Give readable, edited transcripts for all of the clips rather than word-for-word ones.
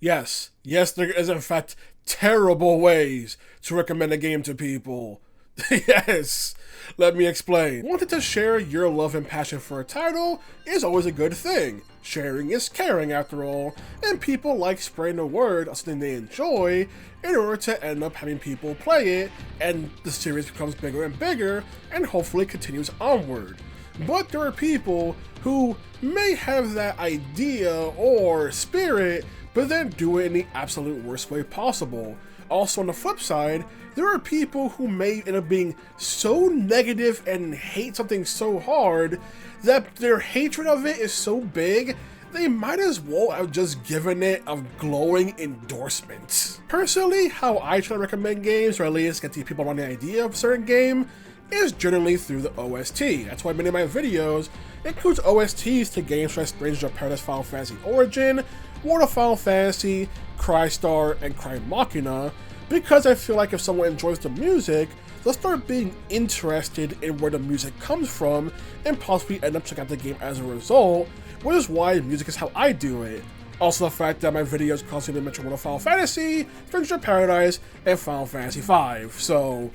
Yes, there is in fact terrible ways to recommend a game to people. Yes, let me explain. Wanting to share your love and passion for a title is always a good thing. Sharing is caring after all, and people like spreading the word of something they enjoy in order to end up having people play it, and the series becomes bigger and bigger, and hopefully continues onward. But there are people who may have that idea or spirit, but then do it in the absolute worst way possible. Also, on the flip side, there are people who may end up being so negative and hate something so hard that their hatred of it is so big, they might as well have just given it a glowing endorsement. Personally, how I try to recommend games, or at least get the people on the idea of a certain game, is generally through the OST. That's why many of my videos include OSTs to games like Stranger of Paradise, Final Fantasy Origin, World of Final Fantasy, Crystar, and Crymachina, because I feel like if someone enjoys the music, they'll start being interested in where the music comes from and possibly end up checking out the game as a result, which is why music is how I do it. Also the fact that my videos constantly mention World of Final Fantasy, Stranger of Paradise, and Final Fantasy V, so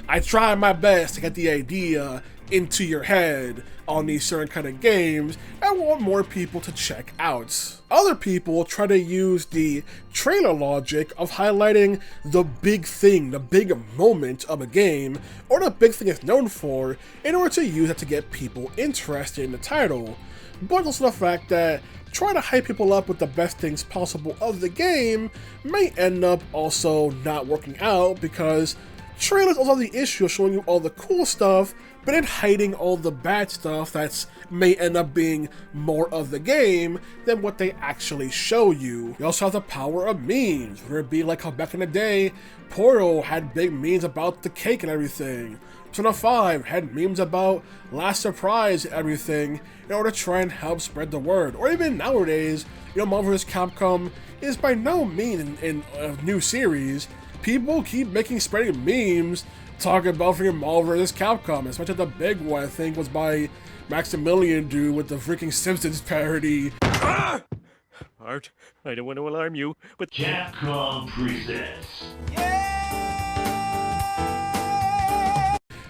I try my best to get the idea into your head on these certain kind of games and want more people to check out. Other people try to use the trailer logic of highlighting the big thing, the big moment of a game, or the big thing it's known for, in order to use it to get people interested in the title. But also the fact that trying to hype people up with the best things possible of the game may end up also not working out, because trailers also have the issue of showing you all the cool stuff, but then hiding all the bad stuff that may end up being more of the game than what they actually show you. You also have the power of memes, whether it be like how back in the day, Portal had big memes about the cake and everything. Persona 5 had memes about Last Surprise and everything in order to try and help spread the word. Or even nowadays, Marvel vs. Capcom is by no means in a new series. People keep spreading memes talking about freaking Marvel vs. Capcom, especially the big one I think was by Maximilian dude with the freaking Simpsons parody. Ah! Art, I don't want to alarm you, but Capcom presents.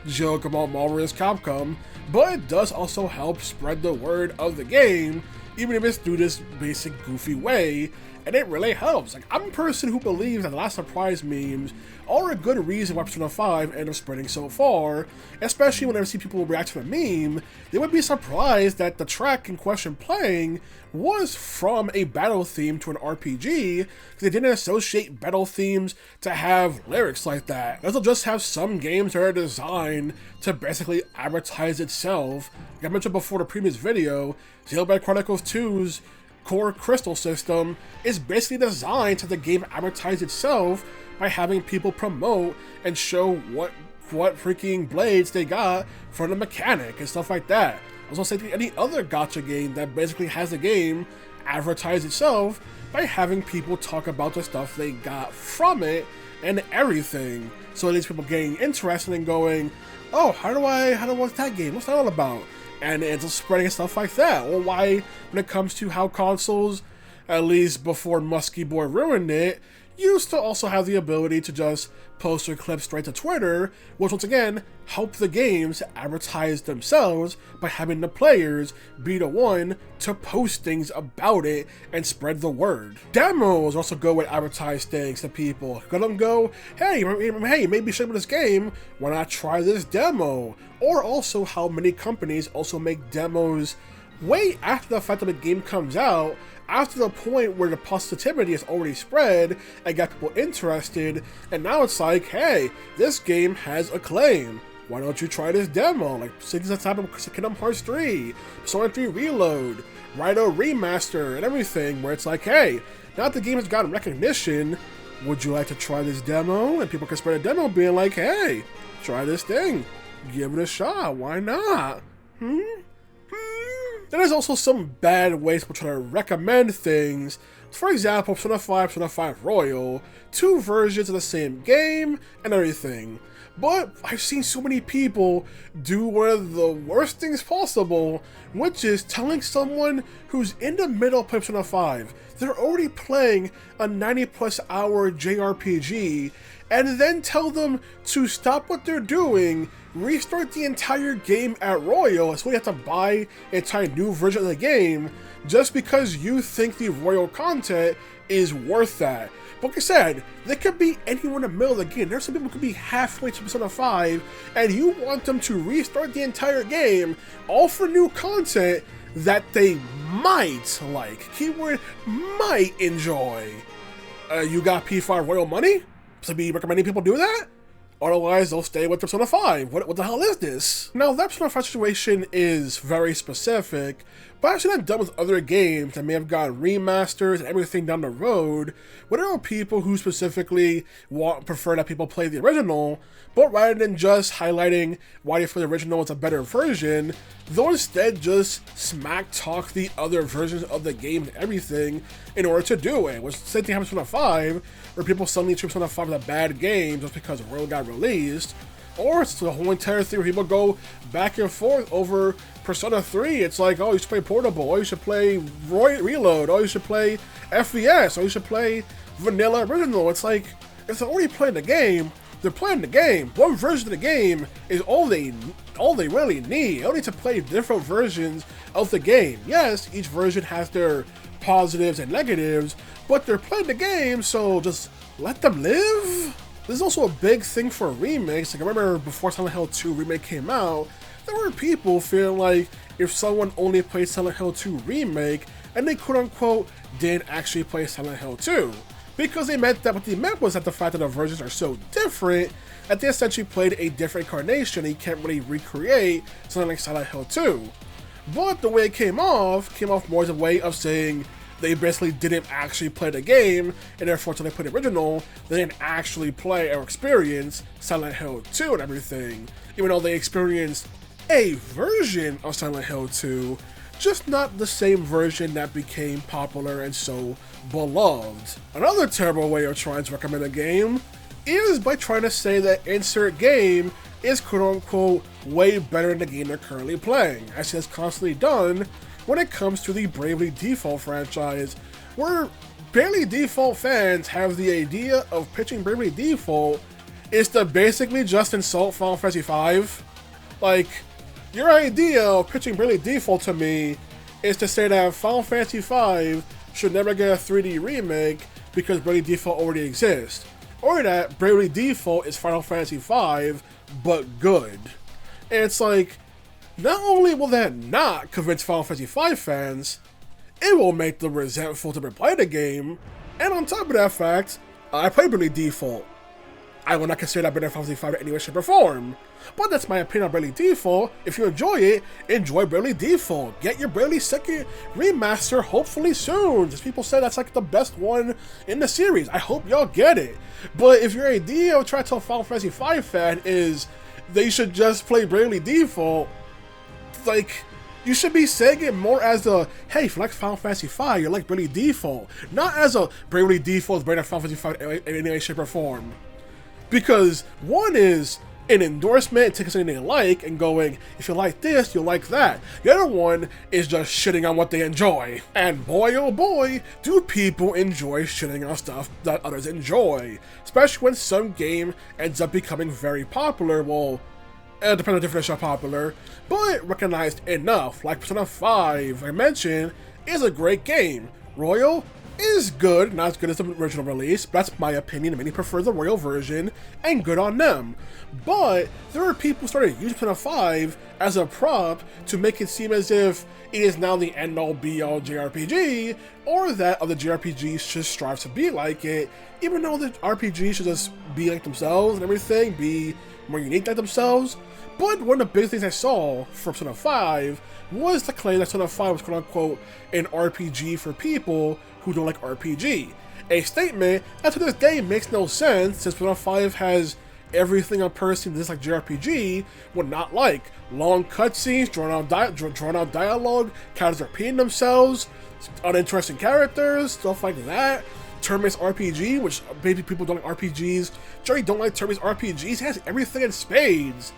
Joke about Marvel vs. Capcom, but it does also help spread the word of the game, even if it's through this basic goofy way, and it really helps. Like, I'm a person who believes that Last Surprise memes are a good reason why Persona 5 ended up spreading so far, especially whenever I see people react to the meme. They would be surprised that the track in question playing was from a battle theme to an RPG, because they didn't associate battle themes to have lyrics like that. They'll just have some games that are designed to basically advertise itself. Like I mentioned before the previous video, Xenoblade Chronicles 2's core crystal system is basically designed to the game advertise itself by having people promote and show what freaking blades they got for the mechanic and stuff like that. I was also saying any other gacha game that basically has the game advertise itself by having people talk about the stuff they got from it and everything. So it leaves people getting interested and going, oh, how do I watch that game? What's that all about? And it's just spreading stuff like that. Or why, when it comes to how consoles, at least before Musky Boy ruined it, used to also have the ability to just post their clips straight to Twitter, which once again helped the games advertise themselves by having the players be the one to post things about it and spread the word. Demos also go and advertise things to people. Let them go, hey, maybe ship this game, why not try this demo? Or also how many companies also make demos way after the fact that the game comes out, after the point where the positivity is already spread and got people interested, and now it's like, hey, this game has acclaim. Why don't you try this demo? Like things that's happened with Kingdom Hearts 3, Persona 3 Reload, Rhino Remaster, and everything, where it's like, hey, now that the game has gotten recognition, would you like to try this demo? And people can spread a demo being like, hey, try this thing. Give it a shot. Why not? There's also some bad ways people try to recommend things, For example, Persona 5, Persona 5 Royal, 2 versions of the same game and everything. But I've seen so many people do one of the worst things possible, which is telling someone who's in the middle of Persona 5, they're already playing a 90+ hour JRPG, and then tell them to stop what they're doing, restart the entire game at Royal, so you have to buy an entire new version of the game, just because you think the Royal content is worth that. But like I said, there could be anyone in the middle of the game. There's some people who could be halfway to Persona 5, and you want them to restart the entire game, all for new content that they might like. Keyword might enjoy. You got P5 Royal money? So be recommending people do that? Otherwise, they'll stay with Persona 5. What the hell is this? Now, that Persona 5 situation is very specific, but I've seen that done with other games that may have gotten remasters and everything down the road, where there are people who specifically prefer that people play the original, but rather than just highlighting why they feel the original is a better version, they'll instead just smack talk the other versions of the game and everything in order to do it. Which same thing happens with Persona 5, where people suddenly treat Persona 5 as a bad game just because Royal got released, or it's the whole entire thing where people go back and forth over Persona 3. It's like, oh, you should play Portable, oh, you should play Reload, oh, you should play FVS, oh, you should play Vanilla Original. It's like, if they're already playing the game, they're playing the game. One version of the game is all they really need. They don't need to play different versions of the game. Yes, each version has their positives and negatives, but they're playing the game, so just let them live. This is also a big thing for remakes. Like, I remember before Silent Hill 2 remake came out, there were people feeling like if someone only played Silent Hill 2 remake and they quote-unquote didn't actually play Silent Hill 2, because they meant that what they meant was that the fact that the versions are so different that they essentially played a different incarnation and you can't really recreate something like Silent Hill 2. But the way it came off more as a way of saying they basically didn't actually play the game, and therefore until they played the original, they didn't actually play or experience Silent Hill 2 and everything, even though they experienced a version of Silent Hill 2, just not the same version that became popular and so beloved. Another terrible way of trying to recommend a game is by trying to say that insert game is quote-unquote way better than the game they're currently playing, as it is constantly done when it comes to the Bravely Default franchise, where Bravely Default fans have the idea of pitching Bravely Default is to basically just insult Final Fantasy V. Like, your idea of pitching Bravely Default to me is to say that Final Fantasy V should never get a 3D remake because Bravely Default already exists, or that Bravely Default is Final Fantasy V, but good. And it's like, not only will that not convince Final Fantasy V fans, it will make them resentful to replay the game, and on top of that fact, I played Bravely Default. I will not consider that better than Final Fantasy V in any way, shape, or form. But that's my opinion on Bravely Default. If you enjoy it, enjoy Bravely Default. Get your Bravely second remaster hopefully soon. Just people say that's like the best one in the series. I hope y'all get it. But if your idea of trying to tell Final Fantasy V fan is they should just play Bravely Default, like, you should be saying it more as a, hey, if you like Final Fantasy V, you like Bravely Default. Not as a Bravely Default is better than Final Fantasy V in any way, shape, or form. Because one is an endorsement, taking something they like and going, if you like this, you'll like that. The other one is just shitting on what they enjoy. And boy, oh boy, do people enjoy shitting on stuff that others enjoy. Especially when some game ends up becoming very popular. Well, it depends on the definition of popular, but recognized enough. Like Persona 5, I mentioned, is a great game. Royal is good, not as good as the original release, but that's my opinion. Many prefer the Royal version, and good on them. But there are people who started using Persona 5 as a prop to make it seem as if it is now the end-all be-all JRPG, or that other JRPGs should strive to be like it, even though the RPGs should just be like themselves and everything, be more unique like themselves. But one of the big things I saw for Persona 5 was the claim that Persona 5 was quote-unquote an RPG for people who don't like RPG. A statement that to this day makes no sense, since Persona 5 has everything a person that dislikes JRPG would not like. Long cutscenes, drawn out dialogue, characters repeating themselves, uninteresting characters, stuff like that. Turn-based RPG, which maybe people don't like RPGs. Jerry don't like turn-based RPGs. It has everything in spades.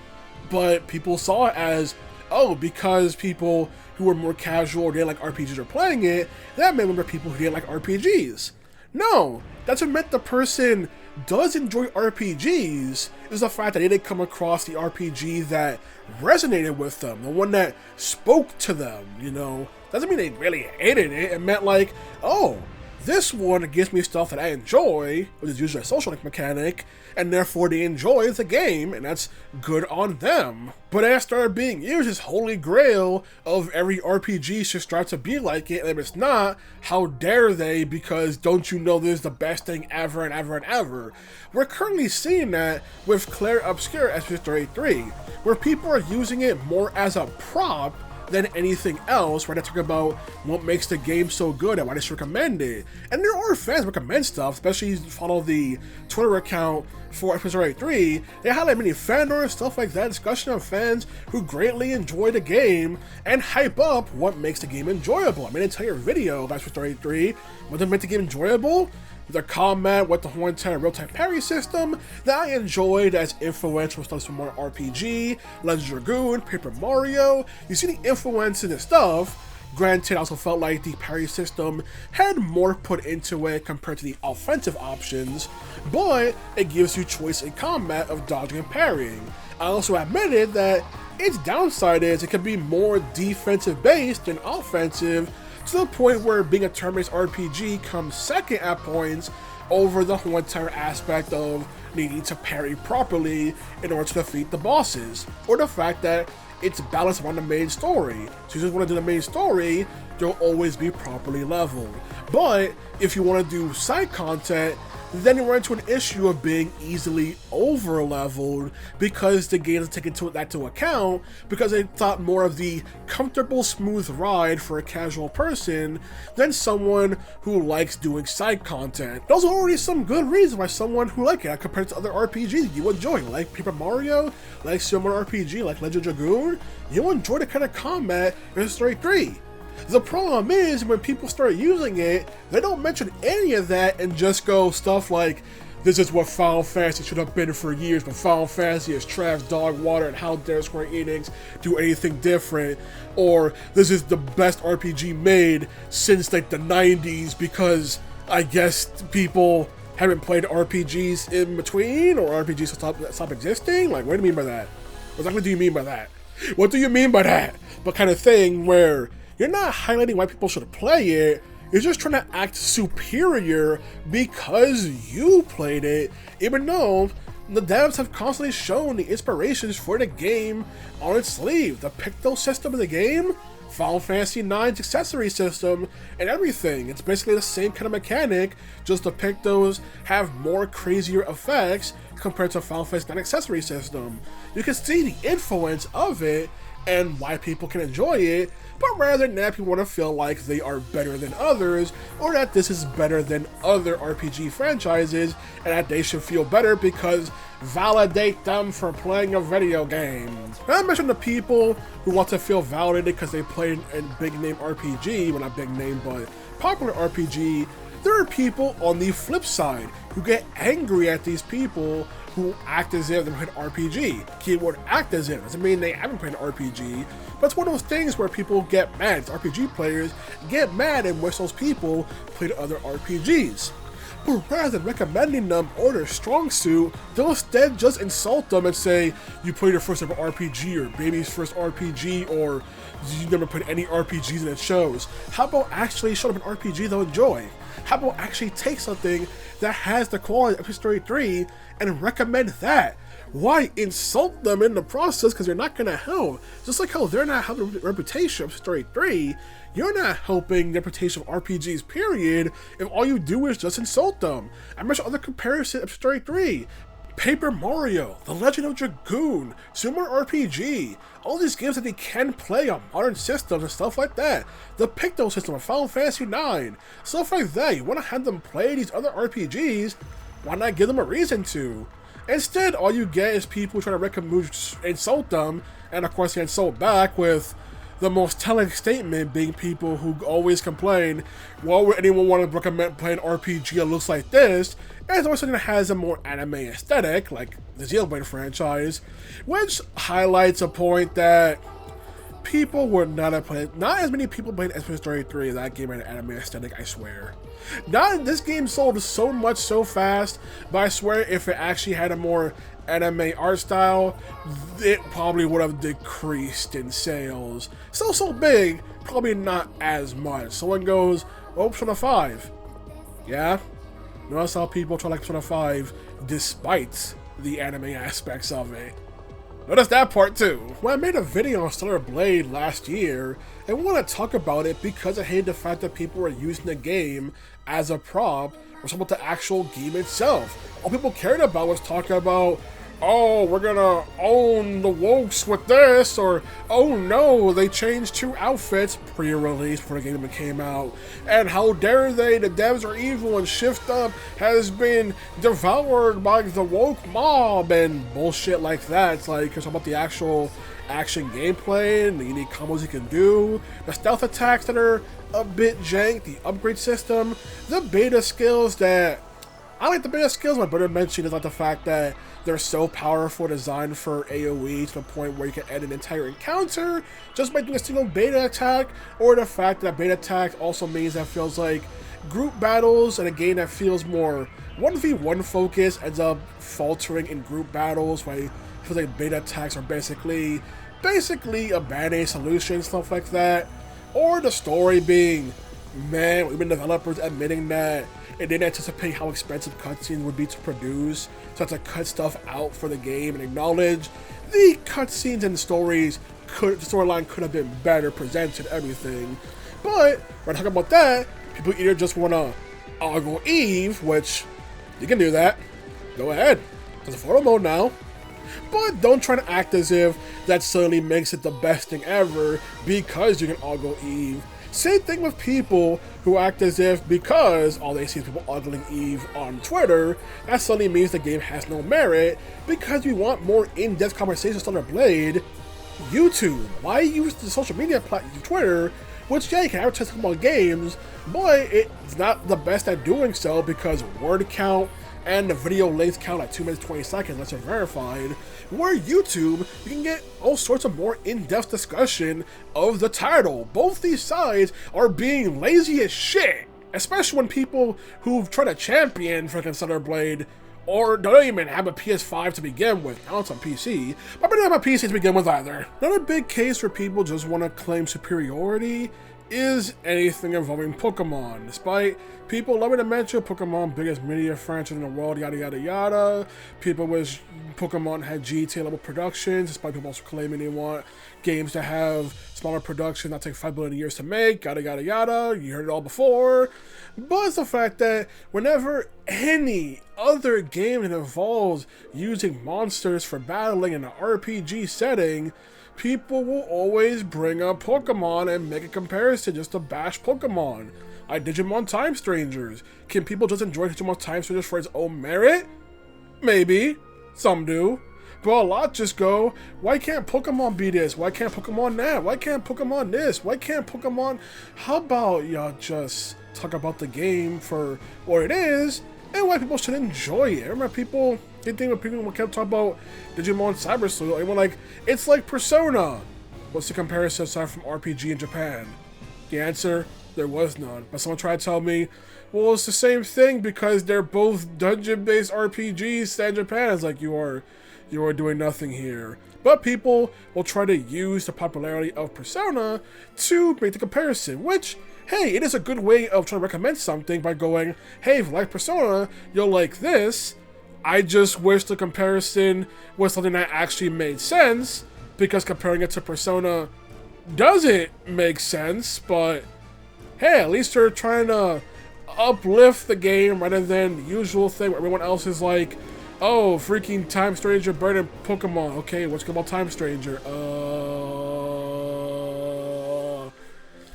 But people saw it as, oh, because people who were more casual or didn't like RPGs are playing it, that meant there were people who didn't like RPGs. No, that's what meant the person does enjoy RPGs, is the fact that they didn't come across the RPG that resonated with them, the one that spoke to them, you know. Doesn't mean they really hated it. It meant like, oh, this one gives me stuff that I enjoy, which is usually a social link mechanic, and therefore they enjoy the game, and that's good on them. But as it started being used as holy grail of every RPG should strive to be like it, and if it's not, how dare they, because don't you know this is the best thing ever and ever and ever. We're currently seeing that with Clair Obscure FightFifthDeusExMachina, where people are using it more as a prop than anything else, where they talk about what makes the game so good and why they should recommend it. And there are fans recommend stuff, especially if you follow the Twitter account for FightFifthDeusExMachina. They highlight many fan art, stuff like that, discussion of fans who greatly enjoy the game and hype up what makes the game enjoyable. I made an entire video about FightFifthDeusExMachina, what makes the game enjoyable. The combat with the whole entire real-time parry system that I enjoyed as influential stuff from more RPG, Legend of Dragoon, Paper Mario. You see the influence in the stuff. Granted, I also felt like the parry system had more put into it compared to the offensive options, but it gives you choice in combat of dodging and parrying. I also admitted that its downside is it can be more defensive based than offensive, to the point where being a turn-based RPG comes second at points over the whole entire aspect of needing to parry properly in order to defeat the bosses, or the fact that it's balanced on the main story. So you just want to do the main story, they'll always be properly leveled. But if you want to do side content, then you run into an issue of being easily over-leveled because the game has taken that into account, because they thought more of the comfortable, smooth ride for a casual person than someone who likes doing side content. There's already some good reasons why someone who like it compared to other RPGs you enjoy, like Paper Mario, like similar RPG, like Legend of Dragoon. You'll enjoy the kind of combat in Story 3. The problem is, when people start using it, they don't mention any of that and just go stuff like, this is what Final Fantasy should have been for years, but Final Fantasy is trash, dog water, and how dare Square Enix do anything different, or this is the best RPG made since like the 90s because I guess people haven't played RPGs in between, or RPGs stop existing. Like, what do you mean by that? What exactly do you mean by that? What do you mean by that? But kind of thing where you're not highlighting why people should play it, you're just trying to act superior because you played it, even though the devs have constantly shown the inspirations for the game on its sleeve. The Picto system in the game, Final Fantasy IX's accessory system, and everything. It's basically the same kind of mechanic, just the Pictos have more crazier effects compared to Final Fantasy IX accessory system. You can see the influence of it and why people can enjoy it, but rather than that, people want to feel like they are better than others, or that this is better than other RPG franchises, and that they should feel better because validate them for playing a video game. And I mentioned the people who want to feel validated because they played a big name RPG, well not big name, but popular RPG. There are people on the flip side who get angry at these people who act as if they played RPG. Keyword act as if. Doesn't mean they haven't played an RPG, but it's one of those things where people get mad. RPG players get mad and wish those people played other RPGs. But rather than recommending them or their strong suit, they'll instead just insult them and say, you played your first ever RPG, or baby's first RPG, or you never played any RPGs and it shows. How about actually show them an RPG they'll enjoy? How about actually take something that has the quality of Story 3 and recommend that? Why insult them in the process, because they're not going to help? Just like how they're not helping the reputation of Story 3, you're not helping the reputation of RPGs, period, if all you do is just insult them. I mentioned other comparisons of Story 3. Paper Mario, The Legend of Dragoon, Sumo RPG, all these games that they can play on modern systems and stuff like that. The Picto system of Final Fantasy IX, stuff like that. You want to have them play these other RPGs, why not give them a reason to? Instead, all you get is people trying to insult them, and of course they insult back with the most telling statement being people who always complain, why would anyone want to recommend playing RPG that looks like this? And it's always something that has a more anime aesthetic, like the Xenoblade franchise, which highlights a point that people would not have played. Not as many people played Xenoblade Story 3 as that game had an anime aesthetic, I swear. This game sold so much so fast, but I swear if it actually had a more anime art style, it probably would have decreased in sales. Still so big, probably not as much. Someone goes, oh, Persona 5. Yeah? Notice how people try to like Persona 5 despite the anime aspects of it. Notice that part too. When I made a video on Stellar Blade last year, I want to talk about it because I hated the fact that people were using the game as a prop or something about the actual game itself. All people cared about was talking about, oh, we're gonna own the wokes with this, or oh no, they changed 2 outfits pre-release before the game even came out, and how dare they, the devs are evil and Shift Up has been devoured by the woke mob and bullshit like that. It's like, it's about the actual action gameplay and the unique combos you can do, the stealth attacks that are a bit jank, the upgrade system, the beta skills that I like. The beta skills my brother mentioned is like the fact that they're so powerful, designed for AoE to the point where you can end an entire encounter just by doing a single beta attack, or the fact that beta attack also means that feels like group battles in a game that feels more 1v1 focus ends up faltering in group battles, where it feels like beta attacks are basically a band-aid solution, stuff like that. Or the story being, man, we've been developers admitting that it didn't anticipate how expensive cutscenes would be to produce, so had to cut stuff out for the game and acknowledge the cutscenes and the storyline could have been better presented, everything. But when I talk about that, people either just want to ogle Eve, which you can do that, go ahead, there's a photo mode now. But don't try to act as if that suddenly makes it the best thing ever because you can ogle Eve. Same thing with people who act as if because all they see is people ogling Eve on Twitter, that suddenly means the game has no merit. Because we want more in-depth conversations on our Blade, YouTube. Why use the social media platform, Twitter, which, yeah, you can advertise about games, but it's not the best at doing so because word count and the video length count at 2 minutes 20 seconds unless you're verified. Where YouTube, you can get all sorts of more in-depth discussion of the title. Both these sides are being lazy as shit, especially when people who've tried to champion freaking Stellar Blade or don't even have a PS5 to begin with. Now it's on PC, but I didn't have a PC to begin with either. Another big case where people just want to claim superiority is anything involving Pokemon. Despite people loving to mention Pokemon, biggest media franchise in the world, yada yada yada. People wish Pokemon had GTA level productions, despite people also claiming they want games to have smaller production, not take 5 billion years to make, yada yada yada. You heard it all before. But it's the fact that whenever any other game that involves using monsters for battling in an RPG setting, people will always bring up Pokemon and make a comparison just to bash Pokemon. Like Digimon Time Strangers. Can people just enjoy Digimon Time Strangers for its own merit? Maybe. Some do. But a lot just go, why can't Pokemon be this? Why can't Pokemon that? Why can't Pokemon this? Why can't Pokemon... How about y'all just talk about the game for what it is and why people should enjoy it? Remember people... Same thing when people kept talking about Digimon Cybersleuth. Everyone like, it's like Persona. What's the comparison aside from RPG in Japan? The answer, there was none. But someone tried to tell me, well, it's the same thing because they're both dungeon-based RPGs set in Japan. It's like, you are doing nothing here. But people will try to use the popularity of Persona to make the comparison, which, hey, it is a good way of trying to recommend something by going, hey, if you like Persona, you'll like this. I just wish the comparison was something that actually made sense, because comparing it to Persona doesn't make sense, but hey, at least they're trying to uplift the game rather than the usual thing where everyone else is like, oh, freaking Time Stranger better than Pokemon. Okay, what's good about Time Stranger?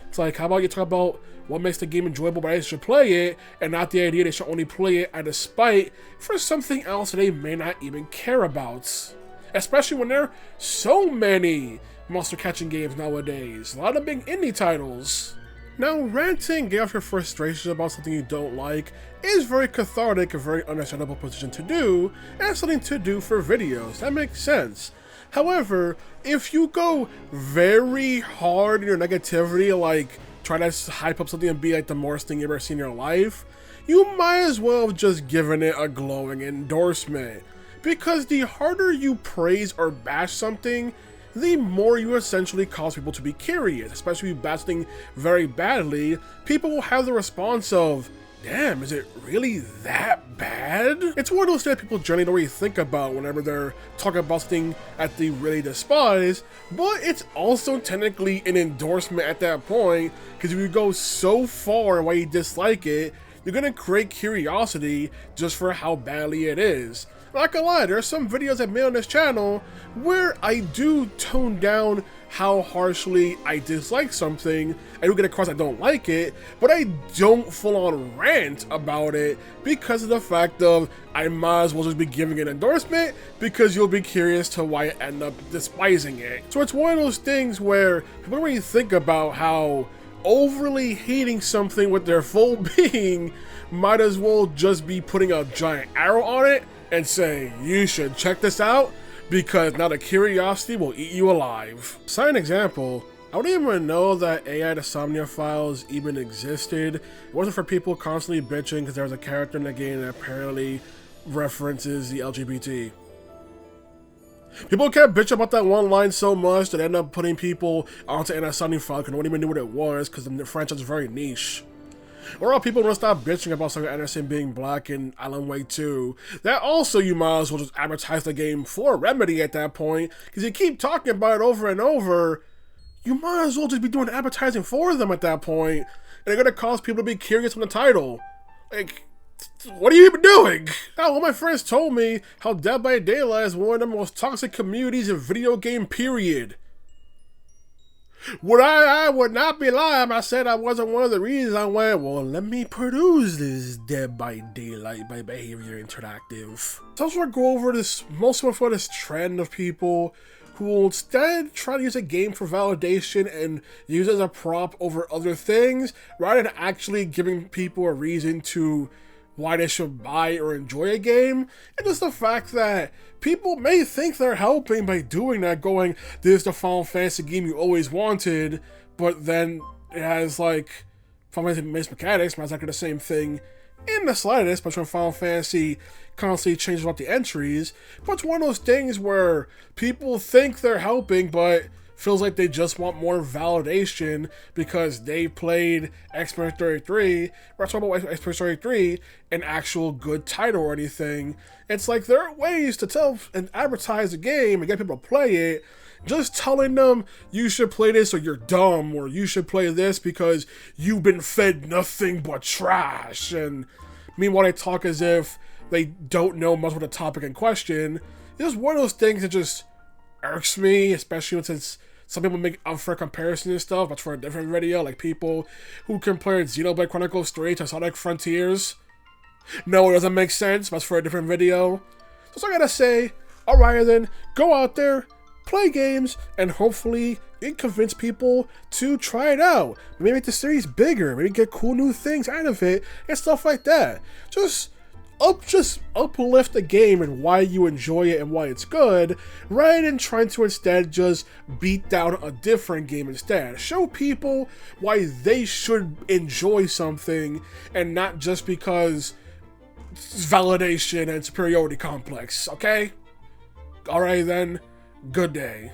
It's like, how about you talk about what makes the game enjoyable why they should play it, and not the idea they should only play it out of spite for something else that they may not even care about. Especially when there are so many monster catching games nowadays, a lot of big indie titles. Now, ranting, get off your frustrations about something you don't like is very cathartic, a very understandable position to do, and something to do for videos. That makes sense. However, if you go very hard in your negativity, like try to hype up something and be like the worst thing you've ever seen in your life, you might as well have just given it a glowing endorsement. Because the harder you praise or bash something, the more you essentially cause people to be curious. Especially if you bash something very badly, people will have the response of, damn, is it really that bad? It's one of those things that people generally don't really think about whenever they're talking about something that they really despise, but it's also technically an endorsement at that point, because if you go so far in why you dislike it, you're gonna create curiosity just for how badly it is. Not gonna lie, there are some videos I made on this channel where I do tone down how harshly I dislike something. I do get across I don't like it, but I don't full on rant about it because of the fact of I might as well just be giving an endorsement because you'll be curious to why I end up despising it. So it's one of those things where people don't really think about how overly hating something with their full being might as well just be putting a giant arrow on it and say, you should check this out because now the curiosity will eat you alive. Cite an example, I wouldn't even know that AI to Somnium files even existed. It wasn't for people constantly bitching because there was a character in the game that apparently references the LGBT. People kept bitching about that one line so much that they ended up putting people onto anti-Somnium file because no one even knew what it was because the franchise was very niche. Or all people want to stop bitching about Sucker Anderson being black in Alan Wake 2. That also you might as well just advertise the game for Remedy at that point, because you keep talking about it over and over, you might as well just be doing advertising for them at that point, and they're going to cause people to be curious on the title. Like, what are you even doing? Now, one of my friends told me how Dead by Daylight is one of the most toxic communities in video game period. I would not be lying. I said I wasn't one of the reasons. I went, well, let me produce this Dead by Daylight by Behavior Interactive. So I just want to go over this, mostly for this trend of people who will instead try to use a game for validation and use it as a prop over other things, rather than actually giving people a reason to why they should buy or enjoy a game. And just the fact that people may think they're helping by doing that, going, this is the Final Fantasy game you always wanted, but then it has like Final Fantasy mechanics, but it's exactly the same thing in the slightest, but when Final Fantasy constantly changes up the entries. But it's one of those things where people think they're helping, but feels like they just want more validation because they played Expedition 33, we're talking about Expedition 33, an actual good title or anything. It's like there are ways to tell and advertise a game and get people to play it. Just telling them you should play this or you're dumb, or you should play this because you've been fed nothing but trash. And meanwhile they talk as if they don't know much about the topic in question. It's just one of those things that just irks me, especially since some people make unfair comparisons and stuff, but for a different video, like people who compared Xenoblade Chronicles 3 to Sonic Frontiers. No, it doesn't make sense, but it's for a different video. So I gotta say, alright then, go out there, play games, and hopefully you can convince people to try it out. Maybe make the series bigger, maybe get cool new things out of it, and stuff like that. Just uplift the game and why you enjoy it and why it's good, rather than trying to instead just beat down a different game instead. Show people why they should enjoy something and not just because it's validation and superiority complex, okay? Alright then, good day.